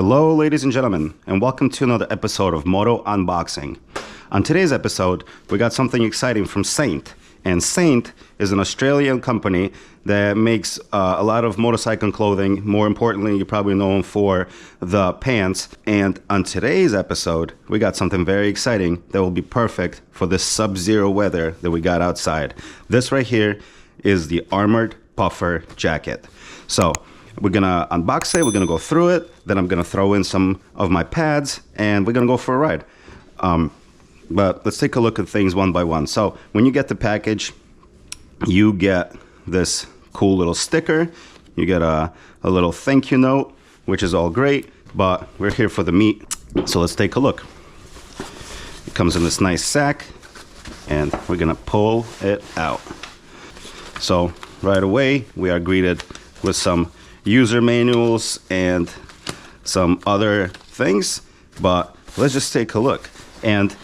Hello ladies and gentlemen, and welcome to another episode of Moto Unboxing. On today's episode, we got something exciting from SA1NT. And SA1NT is an Australian company that makes a lot of motorcycle clothing. More importantly, you probably know them for the pants. And on today's episode, we got something very exciting that will be perfect for this sub-zero weather that we got outside. This right here is the armored puffer jacket. So we're gonna unbox it, we're gonna go through it, then I'm gonna throw in some of my pads, and we're gonna go for a ride. But let's take a look at things one by one. So when you get the package, you get this cool little sticker. You get a little thank you note, which is all great, but we're here for the meat. So let's take a look. It comes in this nice sack, and we're gonna pull it out. So right away, we are greeted with some user manuals and some other things, but let's just take a look. And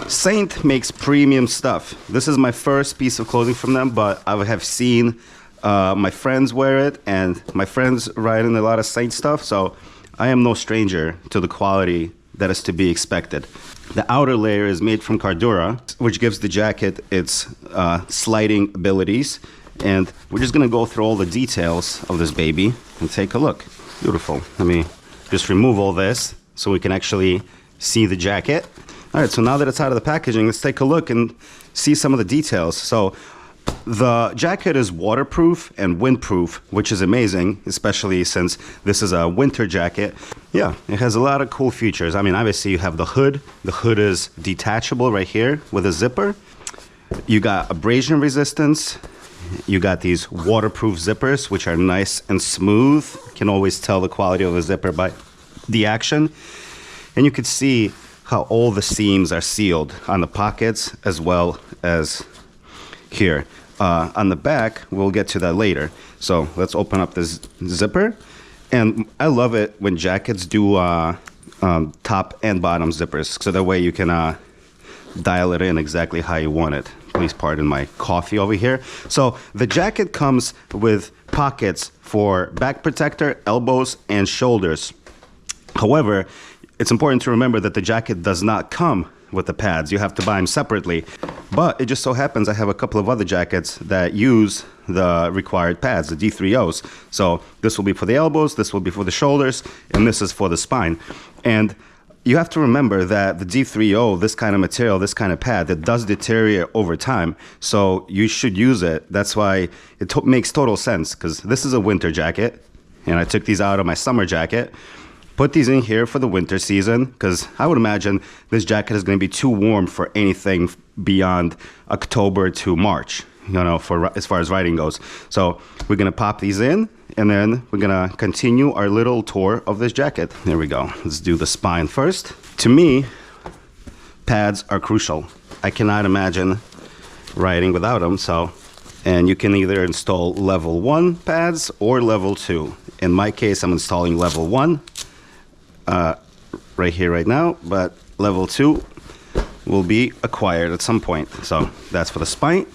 SA1NT makes premium stuff. This is my first piece of clothing from them, but I have seen my friends wear it, and my friends ride in a lot of SA1NT stuff, so I am no stranger to the quality that is to be expected. The outer layer is made from Cordura, which gives the jacket its sliding abilities, and we're just gonna go through all the details of this baby and take a look. Beautiful. Let me just remove all this so we can actually see the jacket. All right, so now that it's out of the packaging, let's take a look and see some of the details. So the jacket is waterproof and windproof, which is amazing, especially since this is a winter jacket. Yeah, it has a lot of cool features. I mean, obviously you have the hood. The hood is detachable right here with a zipper. You got abrasion resistance. You got these waterproof zippers, which are nice and smooth. You can always tell the quality of a zipper by the action. And you can see how all the seams are sealed on the pockets as well as here. On the back, we'll get to that later. So let's open up this zipper. And I love it when jackets do top and bottom zippers, so that way you can dial it in exactly how you want it. Please pardon my coffee over here. So the jacket comes with pockets for back protector, elbows, and shoulders. However, it's important to remember that the jacket does not come with the pads. You have to buy them separately. But it just so happens I have a couple of other jackets that use the required pads, the D3Os. So this will be for the elbows, this will be for the shoulders, and this is for the spine. And you have to remember that the D3O, this kind of material, this kind of pad, that does deteriorate over time. So you should use it. That's why it makes total sense, because this is a winter jacket, and I took these out of my summer jacket. Put these in here for the winter season, because I would imagine this jacket is going to be too warm for anything beyond October to March, you know, as far as riding goes. So we're going to pop these in, and then we're going to continue our little tour of this jacket. There we go. Let's do the spine first. To me, pads are crucial. I cannot imagine riding without them. And you can either install level 1 pads or level 2. In my case, I'm installing level 1. Right here right now, but level 2 will be acquired at some point. So that's for the spine.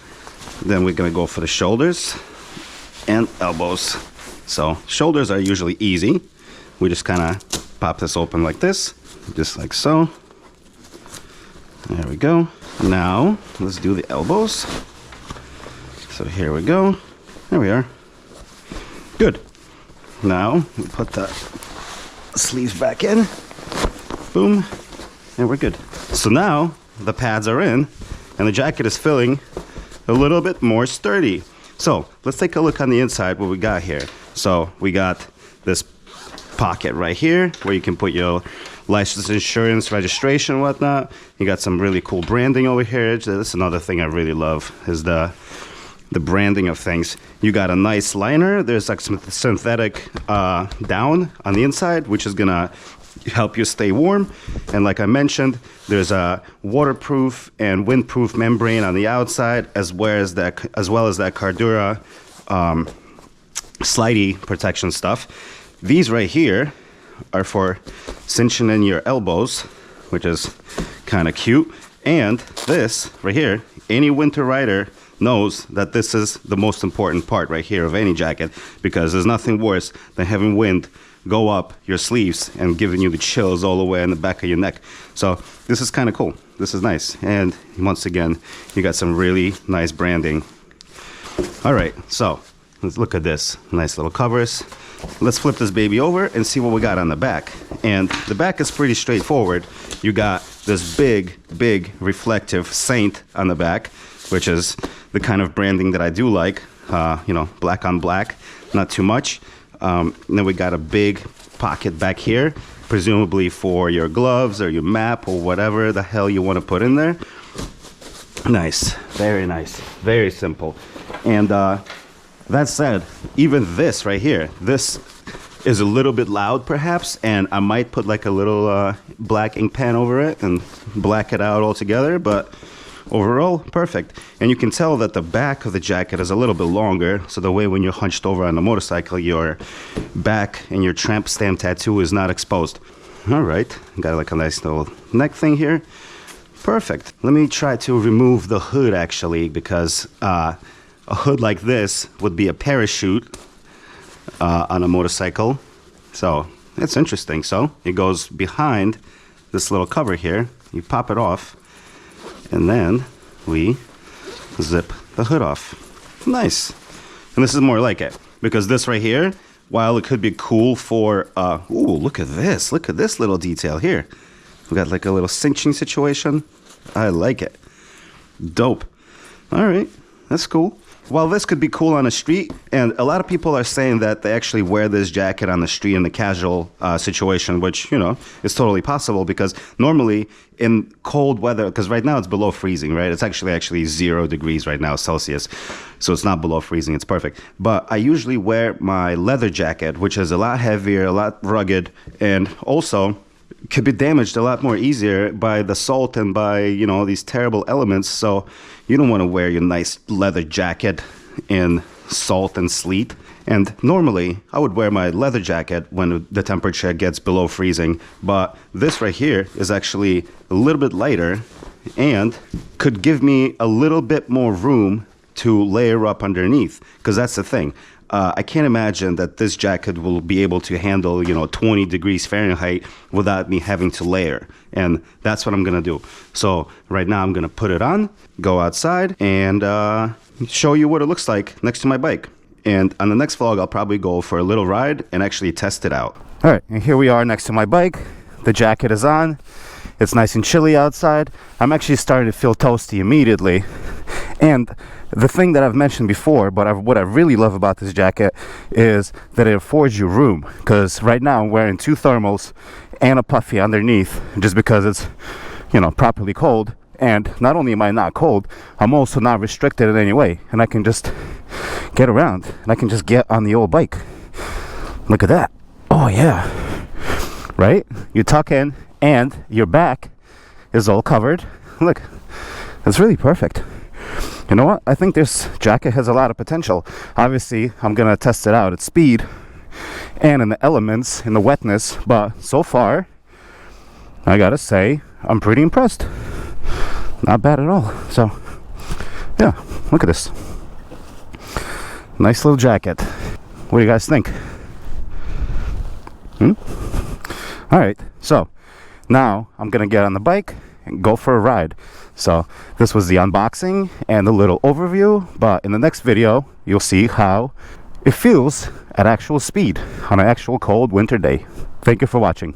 Then we're gonna go for the shoulders and elbows. So shoulders are usually easy. We just kind of pop this open like this, just like so. There we go. Now let's do the elbows. So here we go. There we are. Good. Now we put the sleeves back in. Boom, and we're good. So now the pads are in, and the jacket is feeling a little bit more sturdy. So let's take a look on the inside what we got here. So we got this pocket right here where you can put your license, insurance, registration, whatnot. You got some really cool branding over here. That's another thing I really love, is the branding of things. You got a nice liner. There's like some synthetic down on the inside, which is gonna help you stay warm. And like I mentioned, there's a waterproof and windproof membrane on the outside, as well as that Cordura slidey protection stuff. These right here are for cinching in your elbows, which is kind of cute. And this right here, any winter rider knows that this is the most important part right here of any jacket, because there's nothing worse than having wind go up your sleeves and giving you the chills all the way in the back of your neck. So this is kind of cool. This is nice. And once again, you got some really nice branding. All right, so let's look at this. Nice little covers. Let's flip this baby over and see what we got on the back. And the back is pretty straightforward. You got this big reflective Saint on the back, which is the kind of branding that I do like. You know, black on black, not too much. And then we got a big pocket back here, presumably for your gloves or your map or whatever the hell you want to put in there. Nice, very simple. And that said, even this right here, this is a little bit loud perhaps, and I might put like a little black ink pen over it and black it out altogether, but overall, perfect. And you can tell that the back of the jacket is a little bit longer, so the way when you're hunched over on the motorcycle, your back and your tramp stamp tattoo is not exposed. All right, got like a nice little neck thing here. Perfect. Let me try to remove the hood actually, because a hood like this would be a parachute on a motorcycle. So it's interesting. So it goes behind this little cover here. You pop it off, and then we zip the hood off. Nice. And this is more like it, because this right here, while it could be cool for, ooh, look at this little detail here. We got like a little cinching situation. I like it. Dope. All right, that's cool. While this could be cool on the street, and a lot of people are saying that they actually wear this jacket on the street in a casual situation, which, you know, is totally possible, because normally in cold weather, because right now it's below freezing, right? It's actually 0 degrees right now, Celsius. So it's not below freezing, it's perfect. But I usually wear my leather jacket, which is a lot heavier, a lot rugged, and also could be damaged a lot more easier by the salt and by, you know, these terrible elements. So you don't want to wear your nice leather jacket in salt and sleet. And normally I would wear my leather jacket when the temperature gets below freezing, but this right here is actually a little bit lighter and could give me a little bit more room to layer up underneath, because that's the thing. I can't imagine that this jacket will be able to handle, you know, 20 degrees Fahrenheit without me having to layer. And that's what I'm going to do. So right now I'm going to put it on, go outside, and show you what it looks like next to my bike. And on the next vlog, I'll probably go for a little ride and actually test it out. All right, and here we are next to my bike. The jacket is on. It's nice and chilly outside. I'm actually starting to feel toasty immediately. And the thing that I've mentioned before, but what I really love about this jacket is that it affords you room. Because right now I'm wearing 2 thermals and a puffy underneath, just because it's, you know, properly cold. And not only am I not cold, I'm also not restricted in any way. And I can just get around, and I can just get on the old bike. Look at that. Oh yeah. Right? You tuck in, and your back is all covered. Look, that's really perfect. You know what? I think this jacket has a lot of potential. Obviously, I'm gonna test it out at speed and in the elements, in the wetness, but so far, I gotta say, I'm pretty impressed. Not bad at all. So, yeah, look at this. Nice little jacket. What do you guys think? All right, so now I'm gonna get on the bike and go for a ride. So this was the unboxing and a little overview, but in the next video you'll see how it feels at actual speed on an actual cold winter day. Thank you for watching.